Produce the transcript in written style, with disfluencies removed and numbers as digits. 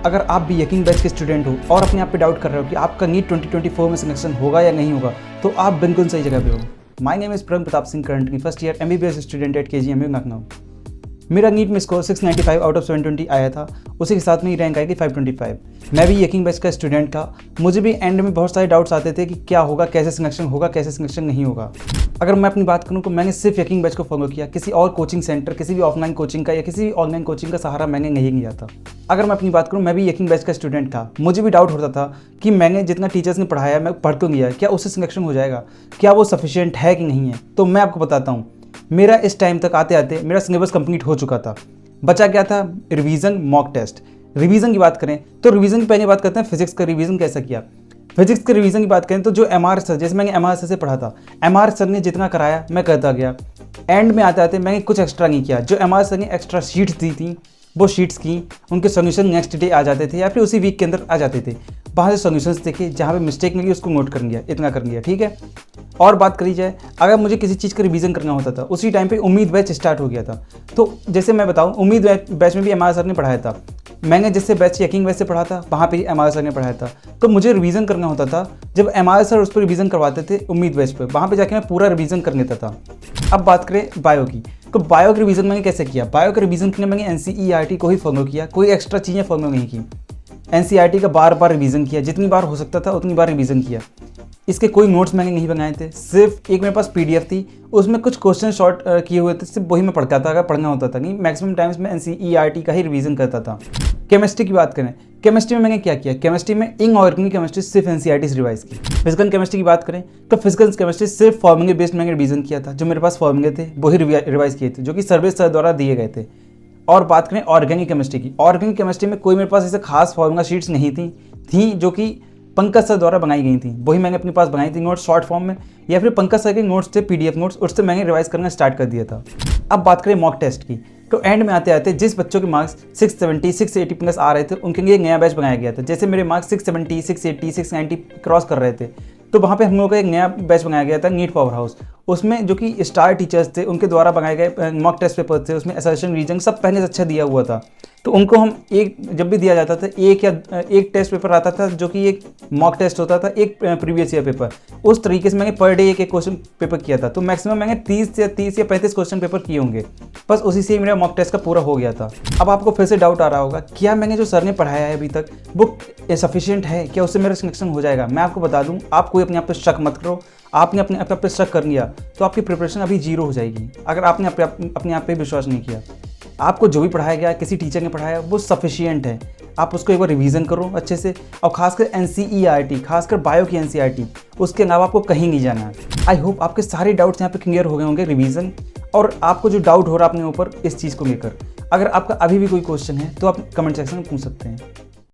अगर आप भी यकीन बैच के स्टूडेंट हो और अपने आप पे डाउट कर रहे हो कि आपका नीट 2024 में सिलेक्शन होगा या नहीं होगा, तो आप बिल्कुल सही जगह पे हो। My name is Praveen Pratap Singh, currently first year MBBS student at KGMU Lucknow. मेरा नीट में स्कोर 695 आउट ऑफ 720 आया था, उसी के साथ में ही रैंक आएगी 525। मैं भी यकीन बैच का स्टूडेंट था। मुझे भी एंड में बहुत सारे डाउट्स आते थे कि क्या होगा, कैसे सिलेक्शन होगा, कैसे सिलेक्शन नहीं होगा। अगर मैं अपनी बात करूं तो मैंने सिर्फ यकीन बैच को फॉलो किया, किसी और कोचिंग सेंटर, किसी भी ऑफलाइन कोचिंग का या किसी भी ऑनलाइन कोचिंग का सहारा मैंने नहीं लिया था। अगर मैं अपनी बात करूं, मैं भी यकीन बैच का स्टूडेंट था। मुझे भी डाउट होता था कि मैंने जितना टीचर्स ने पढ़ाया, मैं पढ़ तो लिया, क्या उससे सिलेक्शन हो जाएगा, क्या वो सफिशिएंट है कि नहीं है। तो मैं आपको बताता हूँ, मेरा इस टाइम तक आते आते मेरा सिलेबस कंप्लीट हो चुका था। बचा क्या था? Revision, mock test. रिवीजन की बात करें तो रिवीजन की पहले बात करते हैं फिजिक्स का रिवीजन कैसा किया। फिजिक्स के रिवीजन की बात करें तो जो MR सर, जैसे मैंने MR सर से पढ़ा था, MR सर ने जितना कराया मैं करता गया। एंड में आते आते मैंने कुछ एक्स्ट्रा नहीं किया। जो MR सर ने एक्स्ट्रा शीट्स दी थी वो शीट्स की, उनके सोल्यूशन नेक्स्ट डे आ जाते थे या फिर उसी वीक के अंदर आ जाते थे। वहाँ से सोल्यूशंस देखे, जहाँ पे मिस्टेक मिली उसको नोट कर लिया, इतना कर लिया, ठीक है। और बात करी जाए, अगर मुझे किसी चीज़ का रिवीजन करना होता था, उसी टाइम पे उम्मीद बैच स्टार्ट हो गया था। तो जैसे मैं बताऊं, उम्मीद बैच में भी MR सर ने पढ़ाया था। मैंने जिससे बैच यकीन बैच से पढ़ा था, वहाँ पे MR सर ने पढ़ाया था। तो मुझे रिवीजन करना होता था, जब MR सर उस पर रिवीजन करवाते थे उम्मीद बैच पर, वहाँ पे जाके मैं पूरा रिवीजन कर लेता था। अब बात करें बायो की, तो बायो का रिवीजन मैंने कैसे किया? बायो का रिवीजन के लिए मैंने NCERT को ही फॉलो किया, कोई एक्स्ट्रा चीज़ें फॉलो नहीं की। NCERT का बार बार रिवीजन किया, जितनी बार हो सकता था उतनी बार रिवीजन किया। इसके कोई नोट्स मैंने नहीं बनाए थे, सिर्फ एक मेरे पास PDF थी, उसमें कुछ क्वेश्चन शॉर्ट किए हुए थे, सिर्फ वही मैं पढ़ता था अगर पढ़ना होता था। नहीं, मैक्सिमम टाइम्स में NCERT का ही रिवीजन करता था। केमिस्ट्री की बात करें, केमिस्ट्री में मैंने क्या किया? केमिस्ट्री में इनऑर्गेनिक केमिस्ट्री सिर्फ NCERT से रिवाइज की। फिजिकल केमिस्ट्री की बात करें तो फिजिकल केमिस्ट्री सिर्फ फॉर्मूले बेस्ड मैंने रिवीजन किया था। जो मेरे पास फॉर्मूले थे वही रिवाइज किए थे, जो कि सर्विस सर द्वारा दिए गए थे। और बात करें ऑर्गेनिक केमिस्ट्री की, ऑर्गेनिक केमिस्ट्री में कोई मेरे पास ऐसे खास फॉर्मूला शीट्स नहीं थी जो कि पंकज सर द्वारा बनाई गई थी। वही मैंने अपने पास बनाई थी नोट्स शॉर्ट फॉर्म में, या फिर पंकज सर के नोट्स थे PDF नोट्स, उससे मैंने रिवाइज करना स्टार्ट कर दिया था। अब बात करें मॉक टेस्ट की, तो एंड में आते आते जिस बच्चों के मार्क्स 670 680 प्लस आ रहे थे, उनके लिए एक नया बैच बनाया गया था। जैसे मेरे मार्क्स 670 680 690 क्रॉस कर रहे थे, तो वहाँ पे हम लोगों का एक नया बैच बनाया गया था, नीट पावर हाउस। उसमें जो कि स्टार टीचर्स थे, उनके द्वारा बनाए गए मॉक टेस्ट पेपर थे, उसमें असर्शन रीजन सब पहले से अच्छा दिया हुआ था। तो उनको हम जब भी दिया जाता था, एक टेस्ट पेपर आता था जो कि एक मॉक टेस्ट होता था, एक प्रीवियस ईयर पेपर। उस तरीके से मैंने पर डे एक क्वेश्चन पेपर किया था। तो मैक्सिमम मैंने 30 या 35 क्वेश्चन पेपर किए होंगे, बस उसी से ही मेरा मॉक टेस्ट का पूरा हो गया था। अब आपको फिर से डाउट आ रहा होगा, क्या मैंने जो सर ने पढ़ाया है अभी तक वो सफिशिएंट है, क्या उससे मेरा सिलेक्शन हो जाएगा? मैं आपको बता दूं, आप कोई अपने आप पर शक मत करो। आपने अपने आप पे शक कर लिया तो आपकी प्रिपरेशन अभी जीरो हो जाएगी। अगर आपने अपने आप पे विश्वास नहीं किया, आपको जो भी पढ़ाया गया, किसी टीचर ने पढ़ाया, वो सफिशिएंट है। आप उसको एक बार रिवीजन करो अच्छे से, और खासकर NCERT, खासकर बायो की NCERT, उसके अलावा आपको कहीं नहीं जाना है। आई होप आपके सारे डाउट्स यहाँ पे क्लियर हो गए होंगे रिवीजन, और आपको जो डाउट हो रहा है अपने ऊपर इस चीज़ को लेकर, अगर आपका अभी भी कोई क्वेश्चन है तो आप कमेंट सेक्शन में पूछ सकते हैं।